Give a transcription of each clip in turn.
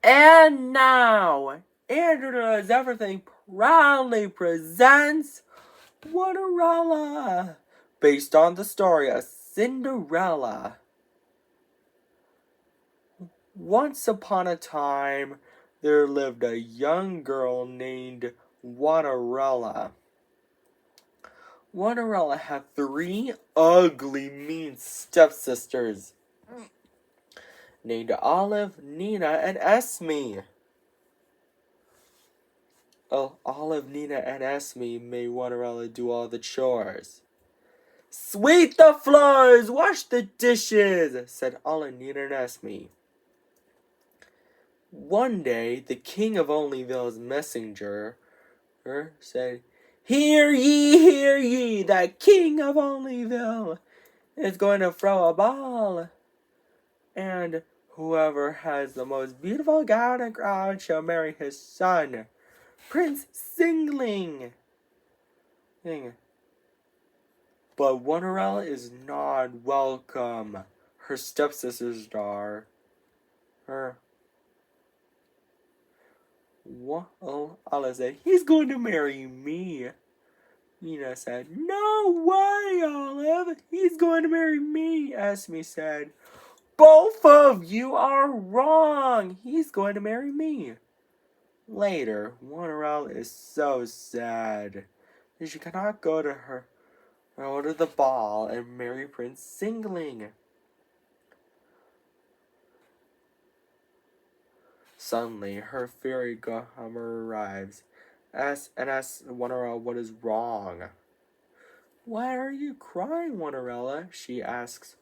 And now, Andrew Does Everything proudly presents Waterella, based on the story of Cinderella. Once upon a time, there lived a young girl named Waterella. Waterella had 3 ugly, mean stepsisters named Olive, Nina, and Esme. Olive, Nina, and Esme made Waterella do all the chores. Sweep the floors, wash the dishes, said Olive, Nina, and Esme. One day, the king of Onlyville's messenger said, hear ye, the king of Onlyville is going to throw a ball. And whoever has the most beautiful gown and crown shall marry his son, Prince Singling. But Waterella is not welcome. Her stepsisters are. Olive said, he's going to marry me. Nina said, no way, Olive. He's going to marry me. Esme said, both of you are wrong. He's going to marry me. Later, Waterella is so sad that she cannot go to the ball and marry Prince Singling. Suddenly, her fairy godmother arrives and asks Waterella what is wrong. Why are you crying, Waterella? She asks.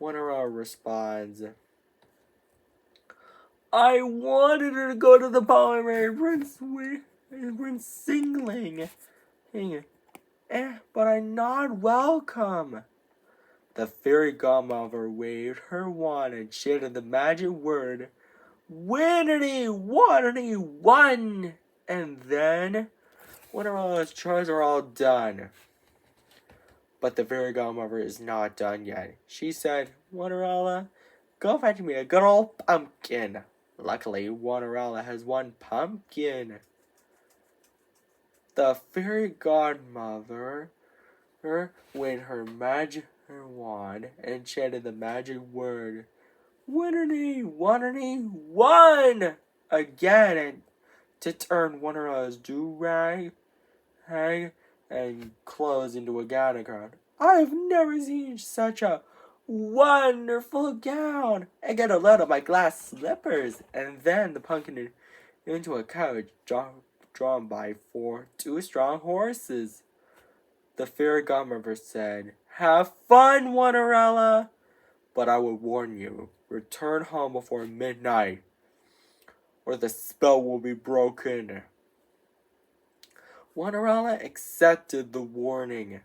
Waterella responds, I wanted her to go to the ball and marry Prince Singling. But I'm not welcome. The fairy godmother waved her wand and chanted the magic word, Winnity, Waterity, one! And then, Waterella's chores are all done. But the fairy godmother is not done yet. She said, Waterella, go fetch me a good old pumpkin. Luckily, Waterella has one pumpkin. The fairy godmother waved her magic wand and chanted the magic word, Winnity, Waterity, one! Again, and to turn Waterella's do-rag and clothes into a gown. I've never seen such a wonderful gown. I get a load of my glass slippers, and then the pumpkin into a coach drawn by 2 strong horses. The fairy godmother said, have fun, Waterella, but I will warn you, return home before midnight, or the spell will be broken. Waterella accepted the warning.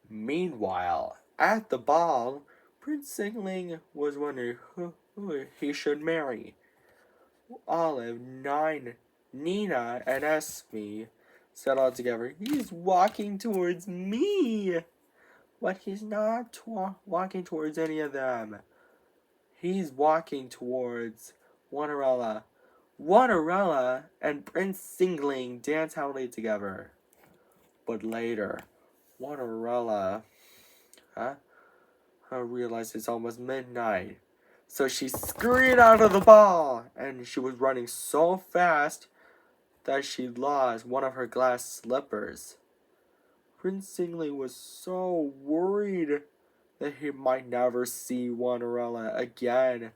Meanwhile, at the ball, Prince Singling was wondering who he should marry. Olive, Nina, and Esme said all together, he's walking towards me. But he's not walking towards any of them. He's walking towards Waterella. Waterella and Prince Singling dance happily together. But later, Waterella realized it's almost midnight. So she scurried out of the ball, and she was running so fast that she lost one of her glass slippers. Prince Singling was so worried that he might never see Waterella again.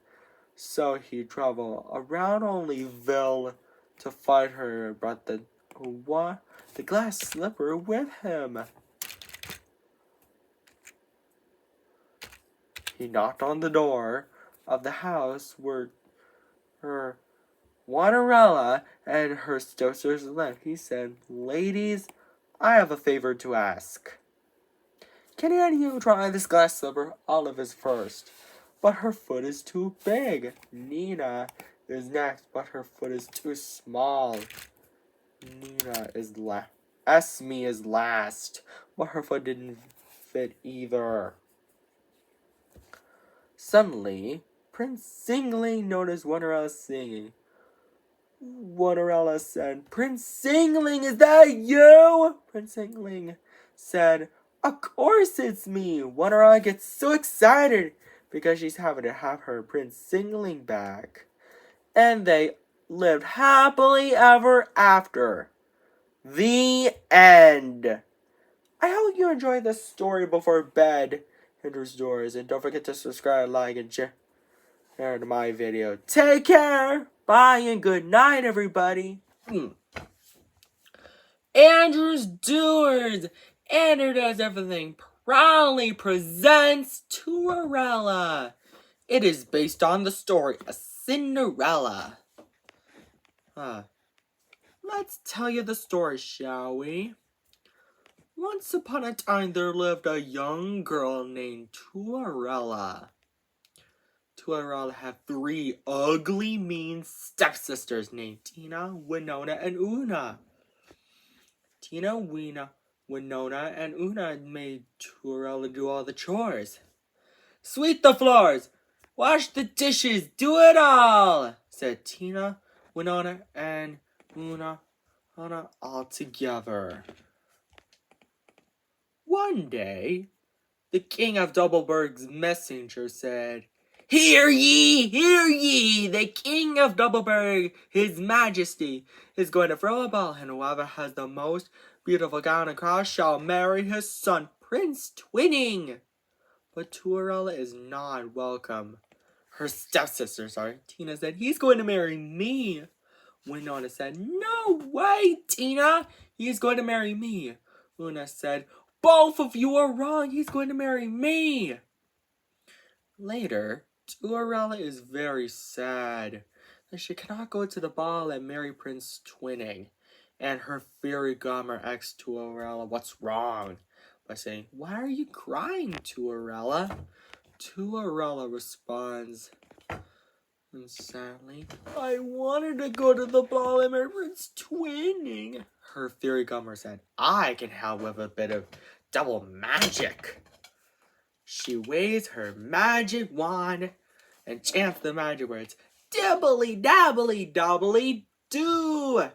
So he traveled around Onlyville to find her and brought the glass slipper with him. He knocked on the door of the house where her Waterella and her stepsisters lived. He said, ladies, I have a favor to ask. Can any of you try this glass slipper? Olive is first, but her foot is too big. Nina is next, but her foot is too small. Esme is last, but her foot didn't fit either. Suddenly, Prince Singling noticed Wonderella singing. Wonderella said, Prince Singling, is that you? Prince Singling said, of course it's me. Wonderella gets so excited because she's having to have her Prince Singling back. And they lived happily ever after. The end. I hope you enjoyed this story before bed enters doors. And don't forget to subscribe, like, and share to my video. Take care. Bye and good night, everybody. Andrew's Doers. Andrew Does Everything proudly presents Tourella. It is based on the story of Cinderella. Let's tell you the story, shall we? Once upon a time, there lived a young girl named Tourella. Tourella had 3 ugly, mean stepsisters named Tina, Winona, and Una. Tina, Winona, and Una made Tourella do all the chores. Sweep the floors, wash the dishes, do it all, said Tina, Winona, and Una all together. One day, the king of Doubleburg's messenger said, Hear ye, the king of Doubleburg, his majesty, is going to throw a ball, and whoever has the most beautiful gown and cross shall marry his son, Prince Twinning. But Tourella is not welcome. Her stepsister, Tina said, he's going to marry me. Winona said, no way, Tina, he's going to marry me. Una said, both of you are wrong, he's going to marry me. Later, Tourella is very sad that she cannot go to the ball and marry Prince Twinning. And her fairy godmother asks Tourella what's wrong by saying, why are you crying, Tourella? Tourella responds, sadly, I wanted to go to the ball and marry Prince Twinning. Her fairy godmother said, I can help with a bit of double magic. She waves her magic wand and chants the magic words, dibbly dabbly dobbly doo.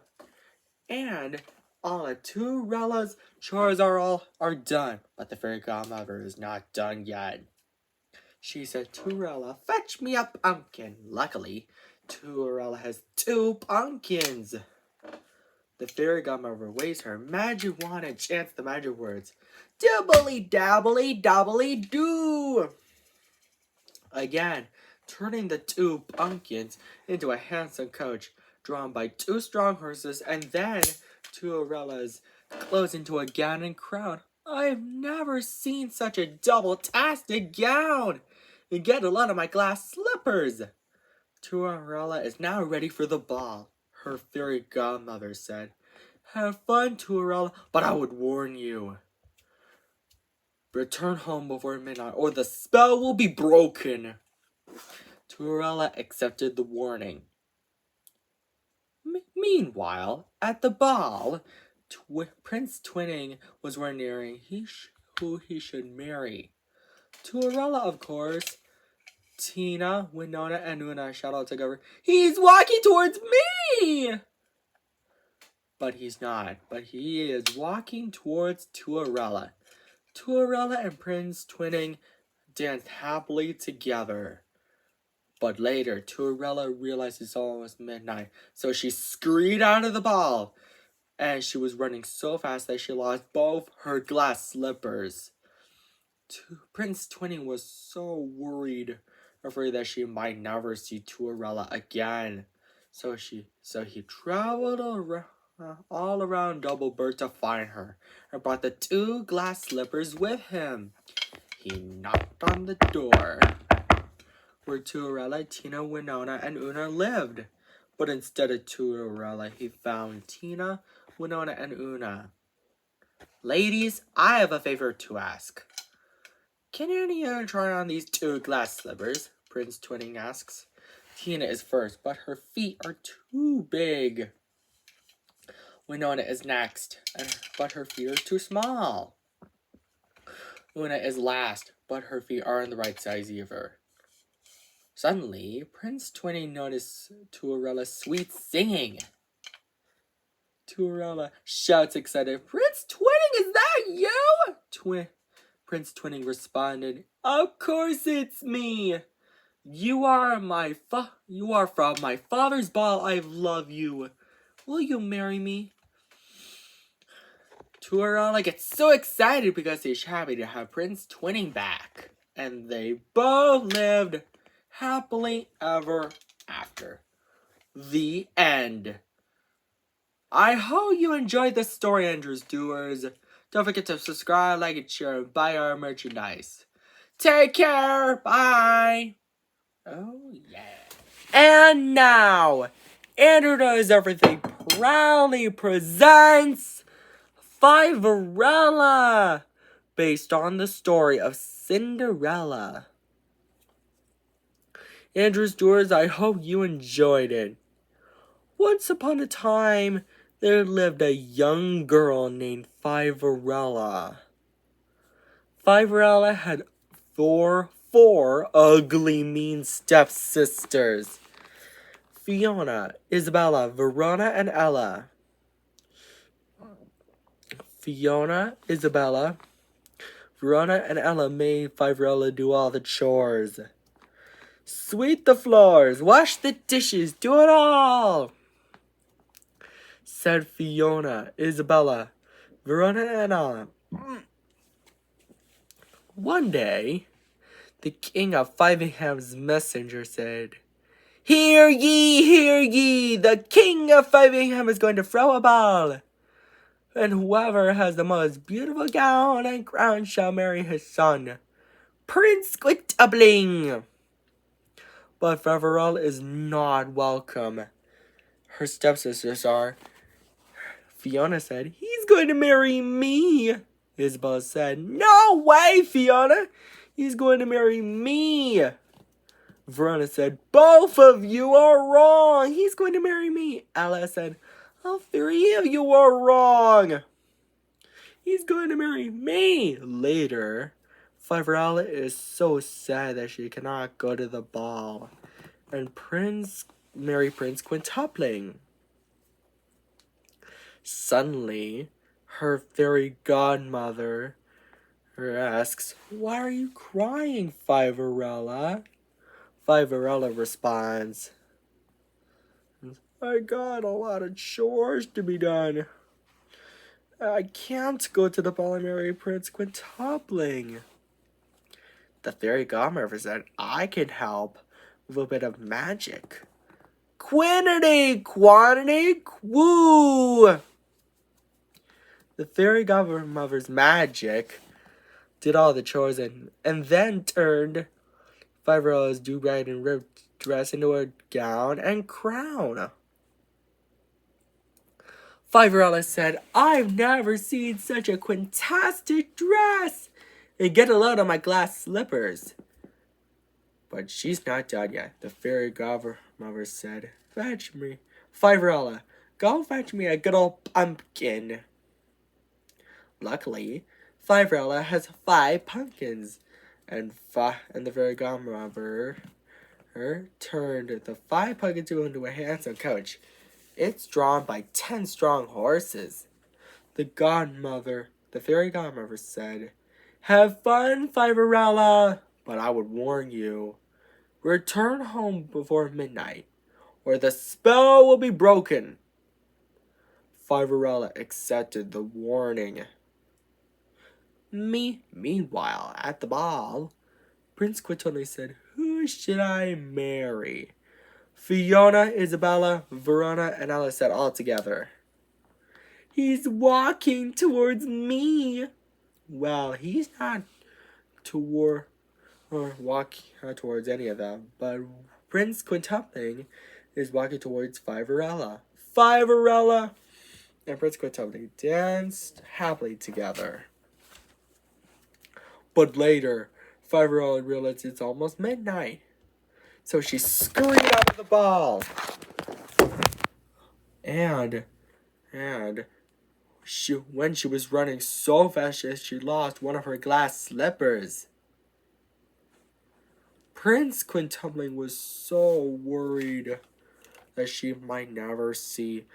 And all of Tourella's chores are done, but the fairy godmother is not done yet. She said, Tourella, fetch me a pumpkin. Luckily, Tourella has 2 pumpkins. The fairy godmother waves her magic wand and chants the magic words, dibbly dabbly dobbly doo. Again, turning the 2 pumpkins into a handsome coach drawn by 2 strong horses, and then Tourella's clothes into a gown and crown. I've never seen such a double-tasted gown. And get a lot of my glass slippers. Tourella is now ready for the ball. Her fairy godmother said, have fun, Tourella, but I would warn you. Return home before midnight, or the spell will be broken. Tourella accepted the warning. Meanwhile, at the ball, Prince Twinning was wondering who he should marry. Tourella, of course. Tina, Winona, and Una shout out together, he's walking towards me! But he's not. But he is walking towards Tourella. Tourella and Prince Twinning danced happily together. But later, Tourella realized it's almost midnight, so she scurried out of the ball. And she was running so fast that she lost both her glass slippers. Prince Twinning was so worried, afraid that she might never see Tourella again. So he traveled all around Doubleburg to find her, and brought the 2 glass slippers with him. He knocked on the door where Tourella, Tina, Winona, and Una lived. But instead of Tourella, he found Tina, Winona, and Una. Ladies, I have a favor to ask. Can any of you try on these 2 glass slippers? Prince Twinning asks. Tina is first, but her feet are too big. Winona is next, but her feet are too small. Una is last, but her feet are on the right size either. Suddenly, Prince Twinning noticed Tuarella's sweet singing. Tuarella shouts excited, "Prince Twinning, is that you?" Prince Twinning responded, "Of course it's me. You are from my father's ball. I love you. Will you marry me?" Tuarella gets so excited because he's happy to have Prince Twinning back. And they both lived happily ever after. The end. I hope you enjoyed this story, Andrews Doers. Don't forget to subscribe, like, and share, and buy our merchandise. Take care. Bye. Oh, yeah. And now, Andrew Knows Everything proudly presents Fiverella, based on the story of Cinderella. Andrew's Doers, I hope you enjoyed it. Once upon a time, there lived a young girl named Fiverella. Fiverella had four ugly, mean stepsisters: Fiona, Isabella, Verona, and Ella. Fiona, Isabella, Verona, and Ella made Fiverella do all the chores. Sweep the floors, wash the dishes, do it all, said Fiona, Isabella, Verona, and Ella. One day, the king of Fiveham's messenger said, hear ye, the king of Fiveham is going to throw a ball, and whoever has the most beautiful gown and crown shall marry his son, Prince Quintuppling. But Fiverella is not welcome. Her stepsisters are. Fiona said, he's going to marry me. Isabel said, no way, Fiona. He's going to marry me. Verona said, both of you are wrong. He's going to marry me. Ella said, all three of you are wrong. He's going to marry me. Later, Fiverella is so sad that she cannot go to the ball and marry Prince Quintupling. Suddenly, her fairy godmother asks, why are you crying, Fiverella? Fiverella responds, I got a lot of chores to be done. I can't go to the ball and marry Prince Quintupling. The fairy godmother said, I can help with a bit of magic. Quantity, woo! The fairy godmother's magic did all the chores and then turned Fiverella's do-rag and ribbed dress into a gown and crown. Fiverella said, I've never seen such a quintastic dress. And get a load of my glass slippers. But she's not done yet. The fairy godmother said, fetch me. Fiverella, go fetch me a good old pumpkin. Luckily, Fiverella has 5 pumpkins, and the fairy godmother turned the 5 pumpkins into a handsome coach. It's drawn by 10 strong horses. The fairy godmother said, have fun, Fiverella, but I would warn you, return home before midnight, or the spell will be broken. Fiverella accepted the warning. Meanwhile, at the ball, Prince Quintupling said, who should I marry? Fiona, Isabella, Verona, and Ella said all together, he's walking towards me. Well, he's not walking towards any of them, but Prince Quintupling is walking towards Fiverella. Fiverella and Prince Quintupling danced happily together. But later, Fiverella realized it's almost midnight, so she scurried out of the ball. And when she was running so fast, she lost one of her glass slippers. Prince Quintumbling was so worried that she might never see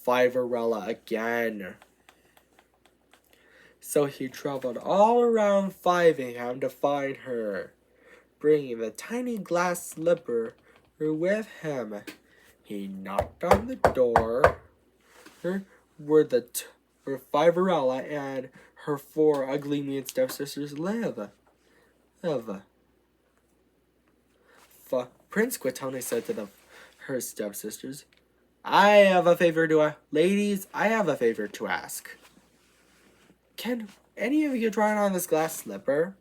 Fiverella again. So he traveled all around Fivingham to find her, bringing the tiny glass slipper with him. He knocked on the door where Fiverella and her 4 ugly mean stepsisters live. Prince Quintumbling said to her stepsisters, Ladies, I have a favor to ask. Can any of you try on this glass slipper?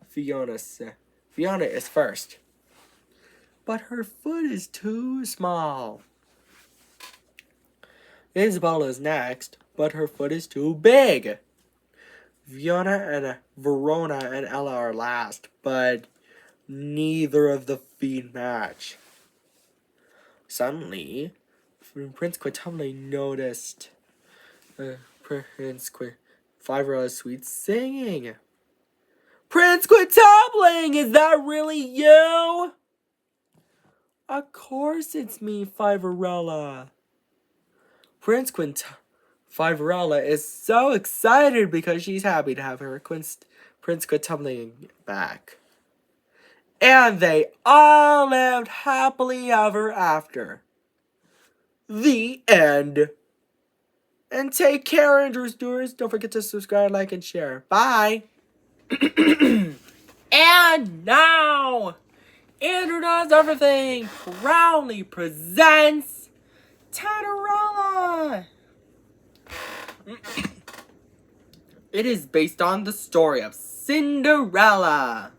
Fiona is first. But her foot is too small. Isabella is next, but her foot is too big. Verona and Ella are last, but neither of the feet match. Suddenly, Prince Quintumbling noticed Fiverella's sweet singing. Prince Quintumbling, is that really you? Of course it's me, Fiverella. Fiverella is so excited because she's happy to have her Prince Quintumbling back. And they all lived happily ever after. The end. And take care, Andrew Stewards. Don't forget to subscribe, like, and share. Bye. And now, Andrew Does Everything proudly presents Tannerella. It is based on the story of Cinderella.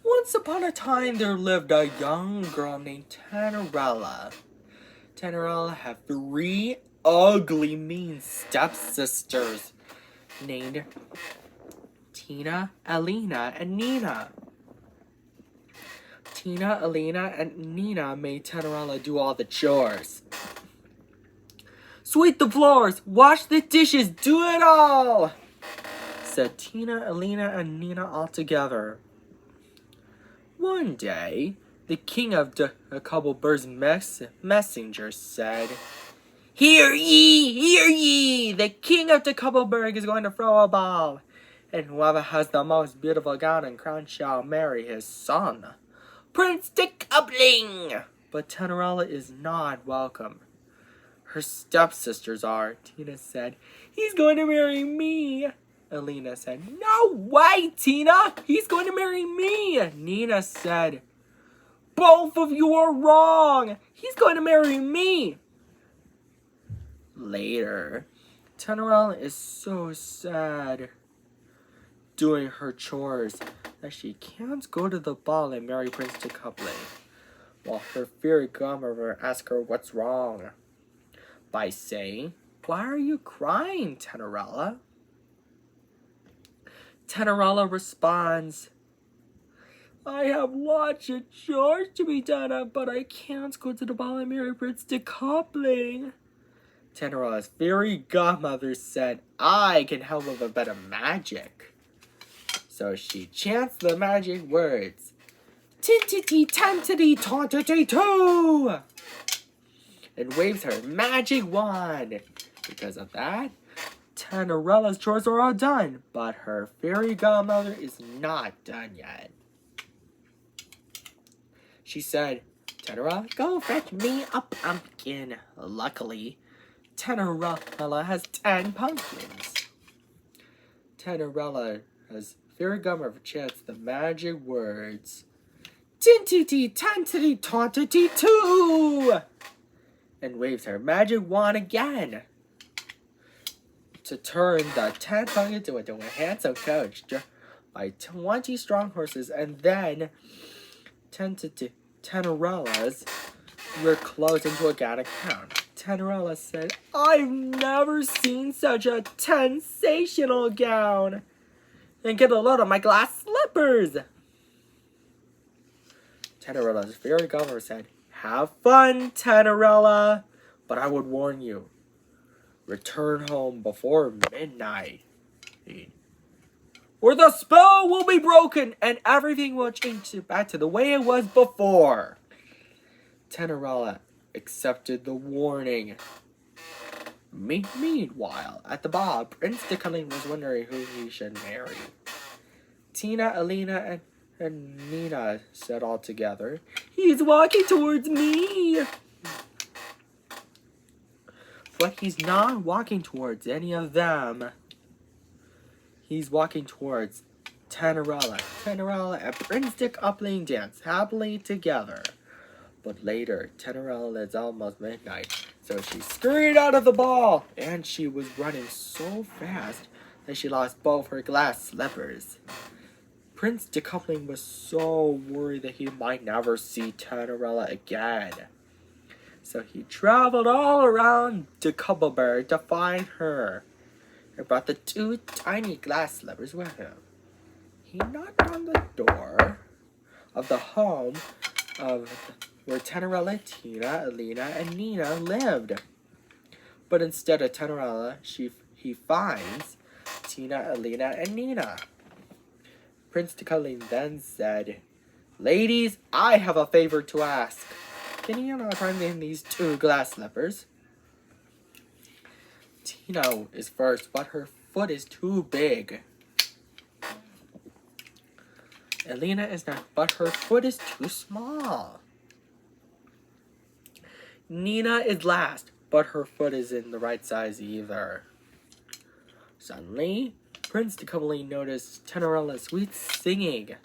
Once upon a time, there lived a young girl named Tannerella. Tannerella had 3 ugly, mean stepsisters named Tina, Alina, and Nina. Tina, Alina, and Nina made Tannerella do all the chores. Sweep the floors, wash the dishes, do it all, said Tina, Alina, and Nina all together. One day, the king of the Cobbleburg's messenger said, Hear ye! The king of the Cobbleburg is going to throw a ball, and whoever has the most beautiful gown and crown shall marry his son, Prince Decoupling. But Tannerella is not welcome. Her stepsisters are. Tina said, He's going to marry me. Alina said, No way, Tina! He's going to marry me! Nina said, Both of you are wrong! He's going to marry me! Later, Tannerella is so sad doing her chores that she can't go to the ball and marry Prince Decoupling, while her fairy godmother asks her what's wrong by saying, Why are you crying, Tannerella? Tannerella responds, I have lots of chores to be done, but I can't go to the ball and marry Prince Decoupling. Tannerella's fairy godmother said, I can help with a bit of magic. So she chants the magic words, Tintity tantity tantity too, and waves her magic wand. Because of that, Tannerella's chores are all done, but her fairy godmother is not done yet. She said, Tannerella, go fetch me a pumpkin. Luckily, Tannerella has 10 pumpkins. Tannerella's fairy godmother chants the magic words, Tintity tantity tantity too, and waves her magic wand again to turn the 10 pumpkins into a handsome coach by 20 strong horses, and then Tannerella's were closed into a gown. Tannerella said, I've never seen such a sensational gown. And get a load of my glass slippers. Tannerella's fairy godmother said, Have fun, Tannerella, but I would warn you, return home before midnight. or the spell will be broken and everything will change back to the way it was before. Cinderella accepted the warning. Meanwhile, at the ball, Prince Tickling was wondering who he should marry. Tina, Alina, and Nina said all together, "He's walking towards me." But he's not walking towards any of them. He's walking towards Cinderella. Cinderella and Prince Tickling dance happily together. But later, Cinderella is almost midnight, so she scurried out of the ball, and she was running so fast that she lost both her glass slippers. Prince Decoupling was so worried that he might never see Cinderella again. So he traveled all around Decoupleberg to find her, and brought the 2 tiny glass slippers with him. He knocked on the door of the home of where Cinderella, Tina, Alina, and Nina lived. But instead of Cinderella, he finds Tina, Alina, and Nina. Prince Tickling then said, "Ladies, I have a favor to ask. Can you find me these 2 glass slippers?" Tina is first, but her foot is too big. Alina is next, but her foot is too small. Nina is last, but her foot isn't the right size either. Suddenly, Prince Tickling noticed Cinderella's sweet singing.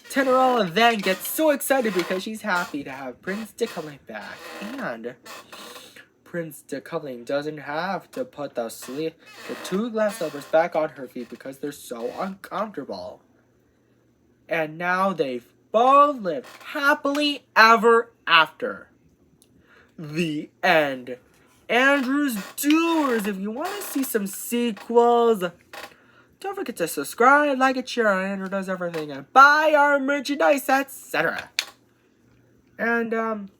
Cinderella then gets so excited because she's happy to have Prince Tickling back. And Prince Tickling doesn't have to put the 2 glass slippers back on her feet because they're so uncomfortable. And now they've both lived happily ever after. The end. Andrew's Doers. If you want to see some sequels, don't forget to subscribe, like, and share. Andrew does everything, and buy our merchandise, etc. And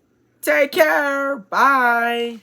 take care. Bye.